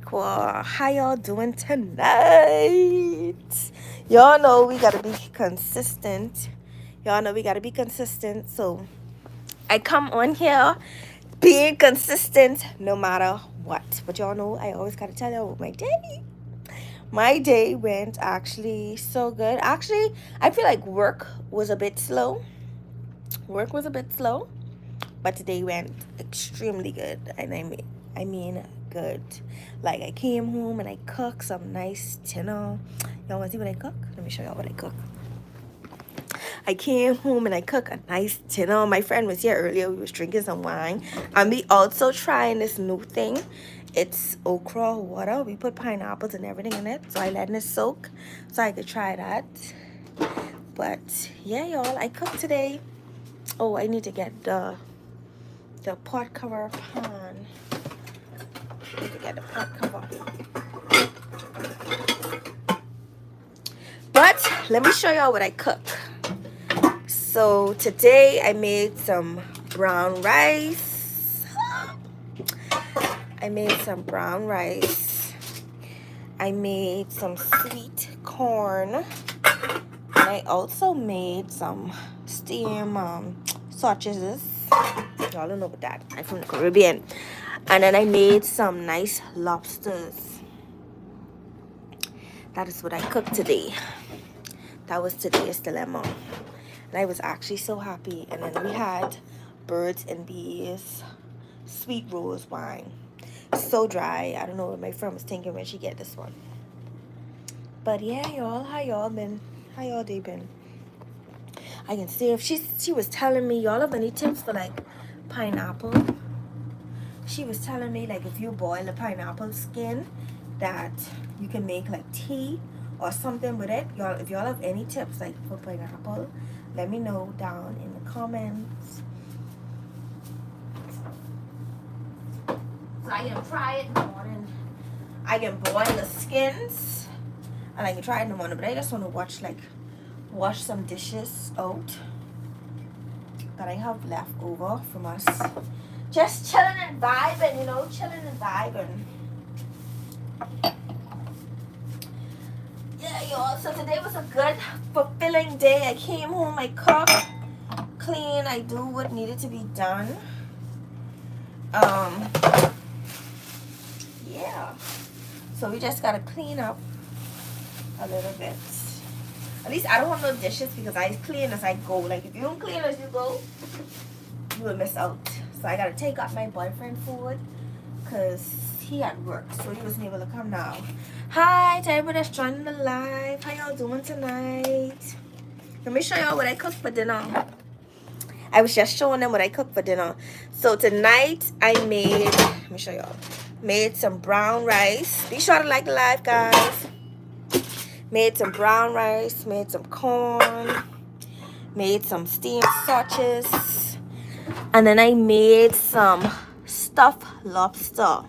Moniqua. How y'all doing tonight? Y'all know we gotta be consistent. Y'all know we gotta be consistent. So I come on here being consistent no matter what. But y'all know I always gotta tell y'all my day. My day went actually so good. Actually, I feel like work was a bit slow. Work was a bit slow, but today went extremely good. And I mean good. Like I came home and I cooked some nice dinner. Y'all wanna see what I cook? Let me show y'all what I cook. I came home and I cooked a nice dinner. My friend was here earlier. We was drinking some wine. And we also trying this new thing. It's okra water. We put pineapples and everything in it. So I let it soak so I could try that. But yeah, y'all, I cooked today. Oh, I need to get the pot cover pan. I need to get the pot cover. But let me show y'all what I cook. So today I made some brown rice. I made some brown rice. I made some sweet corn. And I also made some steam sausages. Y'all don't know about that. I'm from the Caribbean. And then I made some nice lobsters. That is what I cooked today. That was today's dilemma. And I was actually so happy. And then we had birds and bees, sweet rose wine. So dry. I don't know what my friend was thinking when she get this one. But yeah, y'all, how y'all been? How y'all day been? I can see if she was telling me, y'all have any tips for like pineapple? She was telling me like if you boil the pineapple skin that you can make like tea or something with it. Y'all, if y'all have any tips like for pineapple, let me know down in the comments. So I can try it in the morning. I can boil the skins and I can try it in the morning, but I just want to wash some dishes out that I have left over from us. Just chilling and vibing, you know, chilling and vibing. Yeah, y'all. So today was a good, fulfilling day. I came home, I cooked, clean, I do what needed to be done. Yeah. So we just gotta clean up a little bit. At least I don't want no dishes because I clean as I go. Like if you don't clean as you go, you will miss out. So I gotta take out my boyfriend food because he at work, so he wasn't able to come now. Hi to everybody that's joining the live. How y'all doing tonight? Let me show y'all what I cooked for dinner. I was just showing them what I cooked for dinner. So tonight I made, let me show y'all, made some brown rice. Be sure to like the live, guys. Made some brown rice, made some corn, made some steamed sausages, and then I made some stuffed lobster.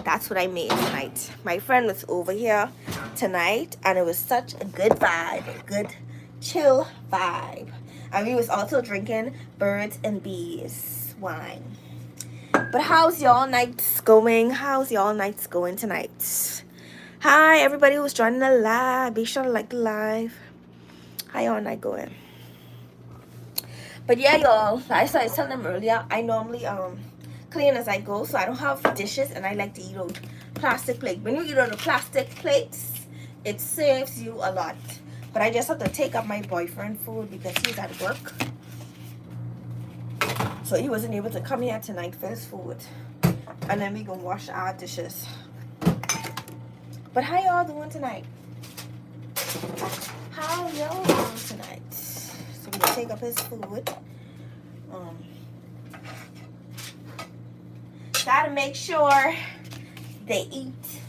That's what I made tonight. My friend was over here tonight, and it was such a good vibe, a good chill vibe. And we was also drinking birds and bees wine. But how's y'all nights going? How's y'all nights going tonight? Hi, everybody who's joining the live. Be sure to like the live. How y'all night going? But yeah, y'all, as I was telling them earlier, I normally clean as I go, so I don't have dishes, and I like to eat on plastic plate. When you eat on the plastic plates, it saves you a lot. But I just have to take up my boyfriend food because he's at work, so he wasn't able to come here tonight for his food. And then we gonna wash our dishes. But how y'all doing tonight? How y'all doing tonight? So we gonna take up his food. Gotta make sure they eat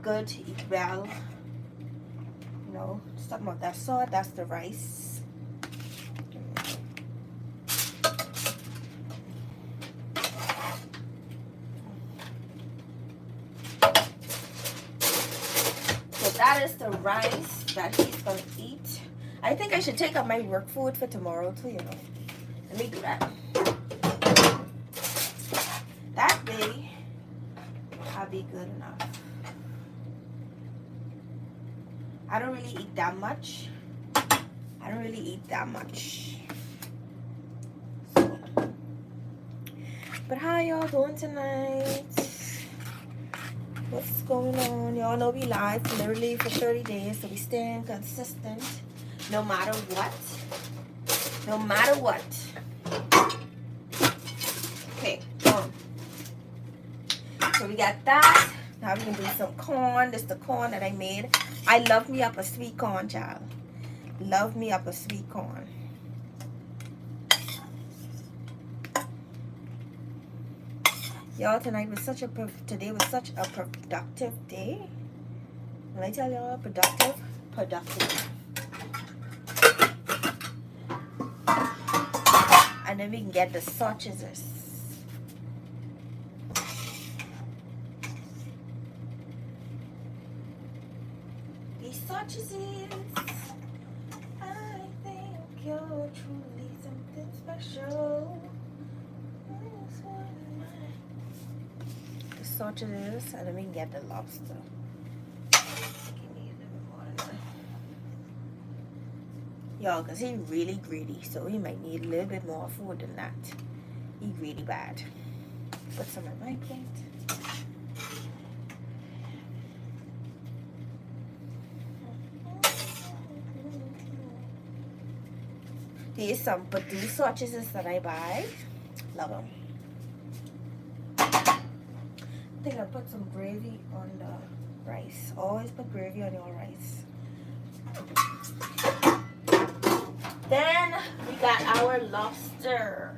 good, eat well. You know, just talking about that salt, that's the rice. So that is the rice that he's gonna eat. I think I should take up my work food for tomorrow too, you know. Let me do that. That way I'll be good enough. I don't really eat that much. So, but how y'all doing tonight? What's going on? Y'all know we live literally for 30 days, so we staying consistent no matter what. No matter what. Okay, so we got that. Now we can do some corn. This is the corn that I made. I love me up a sweet corn, child. Love me up a sweet corn. Y'all, today was such a productive day. When I tell y'all productive. And then we can get the sausages. These sausages, I think you're truly something special. The sausages, and then we can get the lobster. Y'all, because he's really greedy, so he might need a little bit more food than that. He's really bad. Put some on my plate. These some potato sausages that I buy. Love them. I think I put some gravy on the rice. Always put gravy on your rice. Then we got our lobster.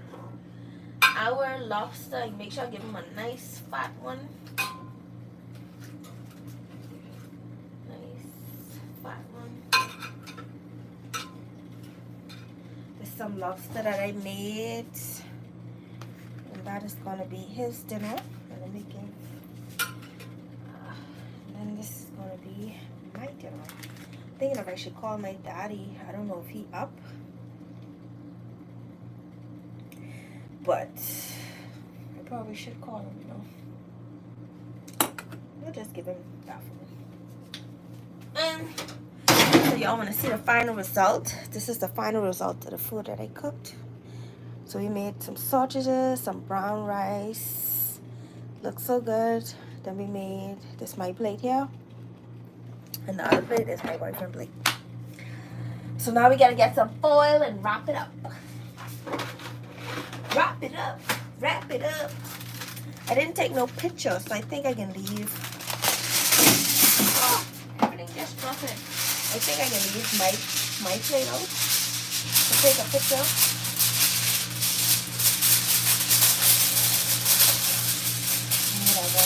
Make sure I give him a nice fat one. There's some lobster that I made. And that is going to be his dinner. And I'm making. And then this is going to be my dinner. I'm thinking if I should call my daddy. I don't know if he up. But I probably should call him, you know. We'll just give him that food. And so y'all want to see the final result. This is the final result of the food that I cooked. So we made some sausages, some brown rice. Looks so good. Then we made, this is my plate here. And the other plate is my boyfriend's plate. So now we got to get some foil and wrap it up. Wrap it up. I didn't take no pictures, so I think I can leave. Oh, everything just dropped it. I think I can leave my plate out to take a picture. Whatever.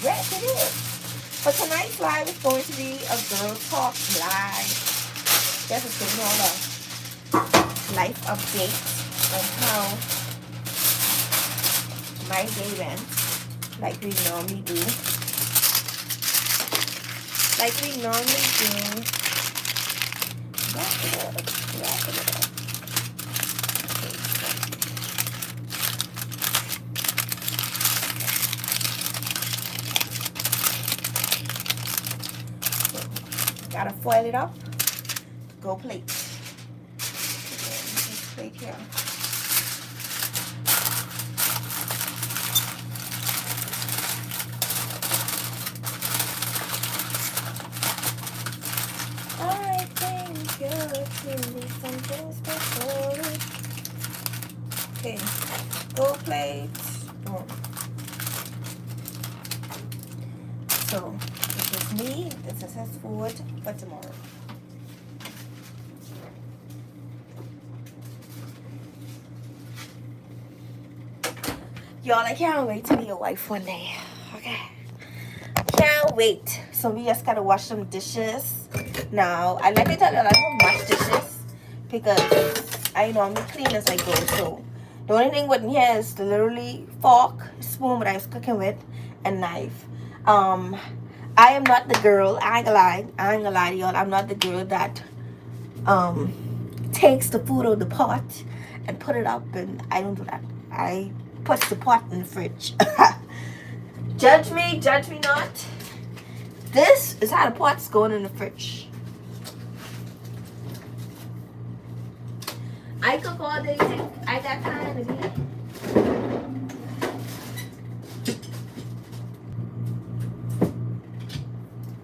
Wrap it up. But tonight's live is going to be a girl talk live. This is giving all a life update on how my day went, like we normally do. Wrap it up. Gotta foil it up. Go plate. This plate here. I think you're truly something special. Okay. Go plate. Boom. So this is me. This is his food for tomorrow. Y'all, I can't wait to be a wife one day. Okay. Can't wait. So we just gotta wash some dishes. Now, I like to tell you I don't wash dishes because I normally clean as I go. So the only thing with here is the literally fork, spoon that I was cooking with, and knife. I am not the girl. I ain't gonna lie to y'all. I'm not the girl that takes the food out of the pot and put it up, and I don't do that. I put the pot in the fridge. Judge me not. This is how the pot's going in the fridge. I cook all day. I got time to be.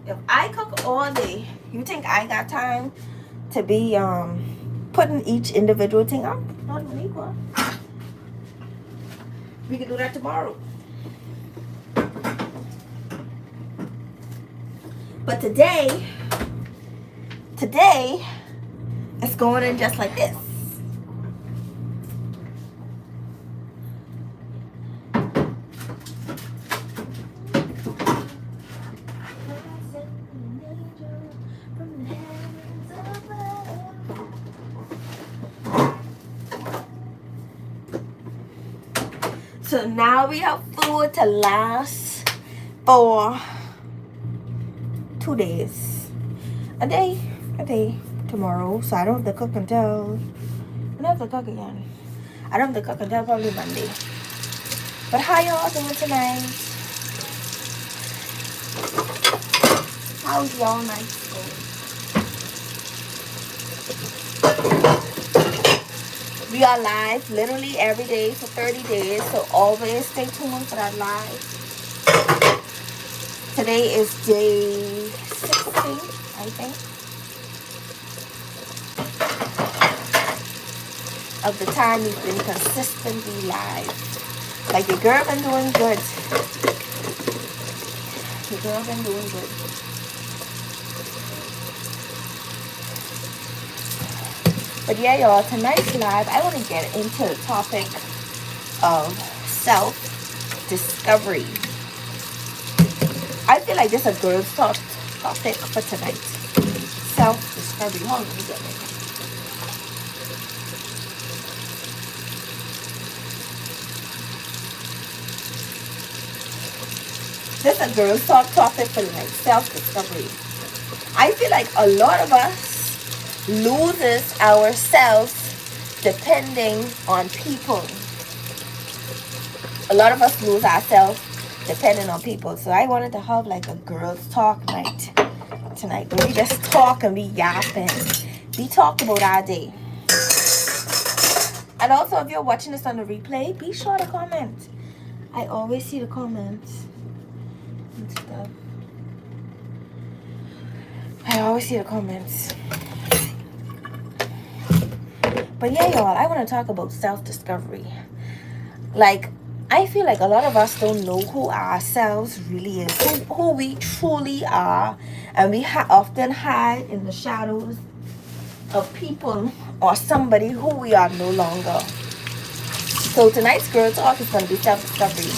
If I cook all day, you think I got time to be putting each individual thing up? Not Moniqua. We can do that tomorrow. But today it's going in just like this. So now we have food to last for 2 days. A day tomorrow. So I don't have to cook until, I don't have to cook again. I don't have to cook until probably Monday. But how y'all doing tonight? How's y'all night going? We are live literally every day for 30 days, so always stay tuned for that live. Today is day 16, I think, of the time we've been consistently live. Like, your girl been doing good. Your girl been doing good. But yeah, y'all, tonight's live, I want to get into the topic of self-discovery. I feel like this is a girl's topic for tonight. Self-discovery. Hold on, let me get it. This is a girl's topic for tonight. Self-discovery. I feel like a lot of us loses ourselves depending on people. A lot of us lose ourselves depending on people. So I wanted to have like a girls talk night tonight, where we just talk and we yapping. We talk about our day. And also, if you're watching this on the replay, be sure to comment. I always see the comments and stuff. I always see the comments. But yeah, y'all, I want to talk about self-discovery. Like, I feel like a lot of us don't know who ourselves really is, who we truly are, and we often hide in the shadows of people or somebody who we are no longer. So tonight's girl talk is going to be self-discovery.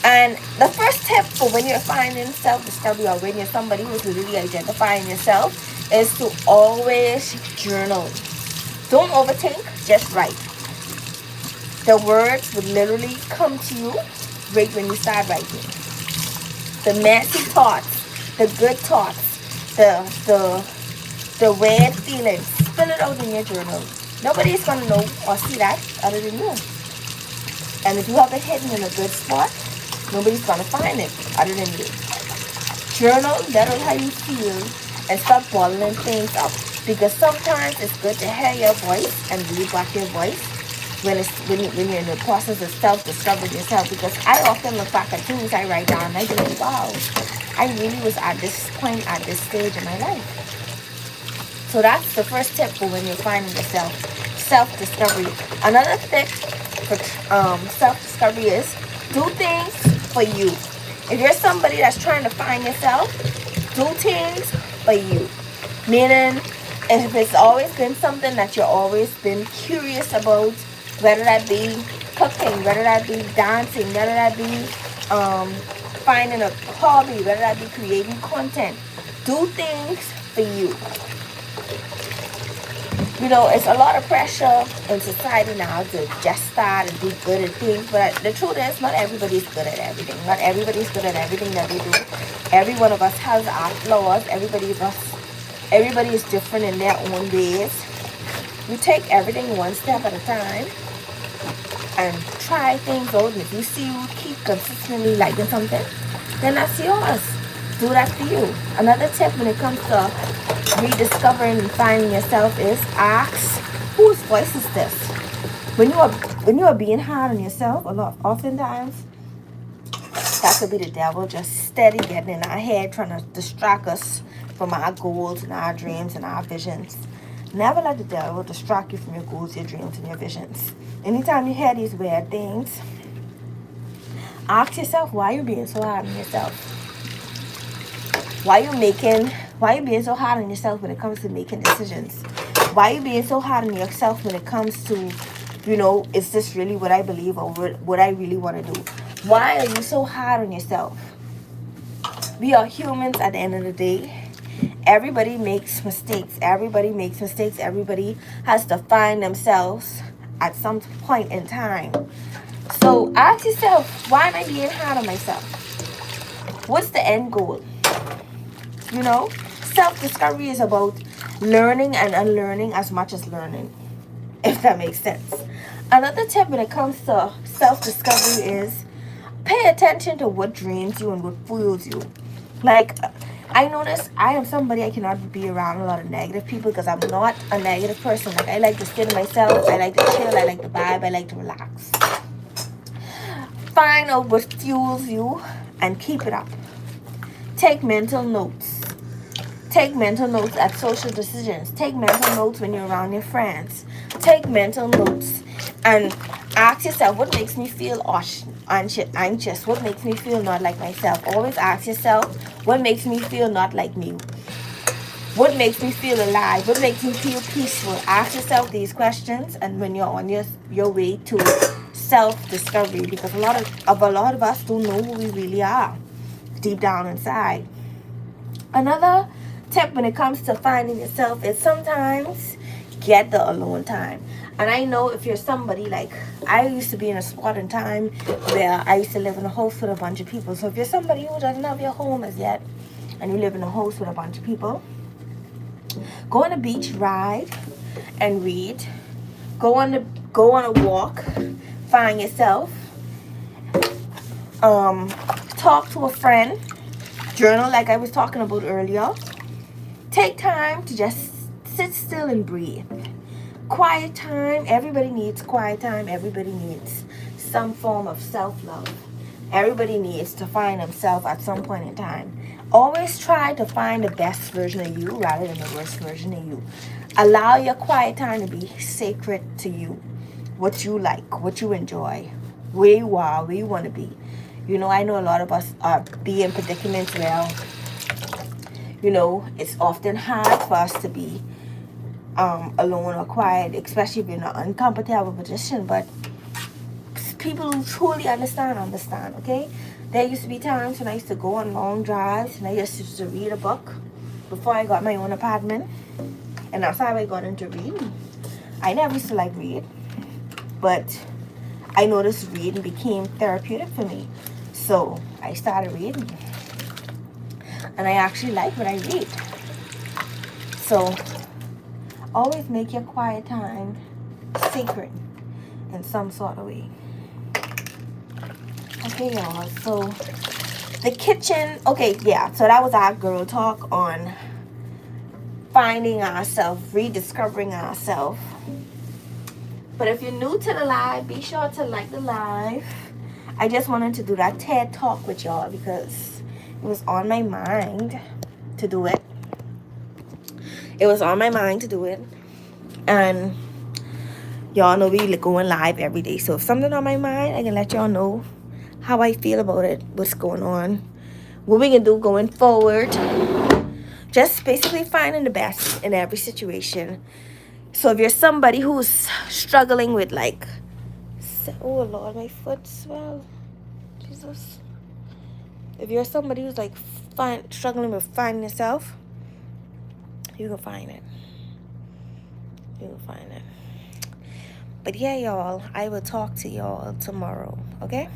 And the first tip for when you're finding self-discovery, or when you're somebody who's really identifying yourself, is to always journal. Don't overthink, just write. The words would literally come to you right when you start writing. The messy thoughts, the good thoughts, the weird feelings, fill it out in your journal. Nobody's gonna know or see that other than you. And if you have it hidden in a good spot, nobody's gonna find it other than you. Journal, let out how you feel, and start bottling things up. Because sometimes it's good to hear your voice and read back your voice when you're in the process of self-discovering yourself. Because I often look back at things I write down and I think, wow, I really was at this point, at this stage in my life. So that's the first tip for when you're finding yourself. Self-discovery. Another tip for self-discovery is do things for you. If you're somebody that's trying to find yourself, do things for you. Meaning, if it's always been something that you've always been curious about, whether that be cooking, whether that be dancing, whether that be finding a hobby, whether that be creating content, do things for you. You know, it's a lot of pressure in society now to just start and do good at things, but the truth is, not everybody's good at everything. Not everybody's good at everything that they do. Every one of us has our flaws. Everybody of us Everybody is different in their own ways. You take everything one step at a time and try things out. And if you see you keep consistently liking something, then that's yours. Do that for you. Another tip when it comes to rediscovering and finding yourself is ask, whose voice is this? When you are being hard on yourself, oftentimes that could be the devil just steady getting in our head, trying to distract us from our goals and our dreams and our visions. Never let the devil distract you from your goals, your dreams, and your visions. Anytime you hear these weird things, ask yourself, why are you being so hard on yourself? Why are you being so hard on yourself when it comes to making decisions? Why are you being so hard on yourself when it comes to, is this really what I believe or what I really want to do? Why are you so hard on yourself? We are humans at the end of the day. Everybody makes mistakes. Everybody has to find themselves at some point in time. So ask yourself, why am I being hard on myself? What's the end goal? Self-discovery is about learning and unlearning as much as learning, if that makes sense. Another tip when it comes to self-discovery is pay attention to what drains you and what fuels you. Like, I notice I am somebody, I cannot be around a lot of negative people because I'm not a negative person. Like, I like to sit to myself, I like to chill, I like to vibe, I like to relax. Find out what fuels you and keep it up. Take mental notes. Take mental notes at social decisions. Take mental notes when you're around your friends. Take mental notes and ask yourself, what makes me feel anxious? What makes me feel not like myself? Always ask yourself, what makes me feel not like me? What makes me feel alive? What makes me feel peaceful? Ask yourself these questions, and when you're on your way to self-discovery, because a lot of us don't know who we really are deep down inside. Another tip when it comes to finding yourself is sometimes get the alone time. And I know if you're somebody like, I used to be in a spot in time where I used to live in a house with a bunch of people. So if you're somebody who doesn't have your home as yet and you live in a house with a bunch of people, go on a beach ride and read. Go on a walk, find yourself. Talk to a friend. Journal like I was talking about earlier. Take time to just sit still and breathe. Quiet time. Everybody needs quiet time. Everybody needs some form of self-love. Everybody needs to find themselves at some point in time. Always try to find the best version of you rather than the worst version of you. Allow your quiet time to be sacred to you. What you like, what you enjoy, where you are, where you want to be. I know a lot of us be in predicaments where, it's often hard for us to be alone or quiet, especially if you're in an uncomfortable position. But people who truly understand, okay? There used to be times when I used to go on long drives and I used to read a book before I got my own apartment. And that's how I got into reading. I never used to like read, but I noticed reading became therapeutic for me. So I started reading. And I actually like what I read. So always make your quiet time sacred in some sort of way. Okay, y'all. So the kitchen. Okay, yeah. So that was our girl talk on finding ourselves, rediscovering ourselves. But if you're new to the live, be sure to like the live. I just wanted to do that TED talk with y'all because it was on my mind to do it. And y'all know we going live every day. So if something on my mind, I can let y'all know how I feel about it, what's going on, what we can do going forward. Just basically finding the best in every situation. So if you're somebody who's struggling with oh Lord, my foot swell. Jesus. If you're somebody who's struggling with finding yourself, you can find it. But yeah, y'all, I will talk to y'all tomorrow, okay?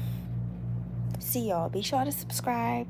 See y'all. Be sure to subscribe.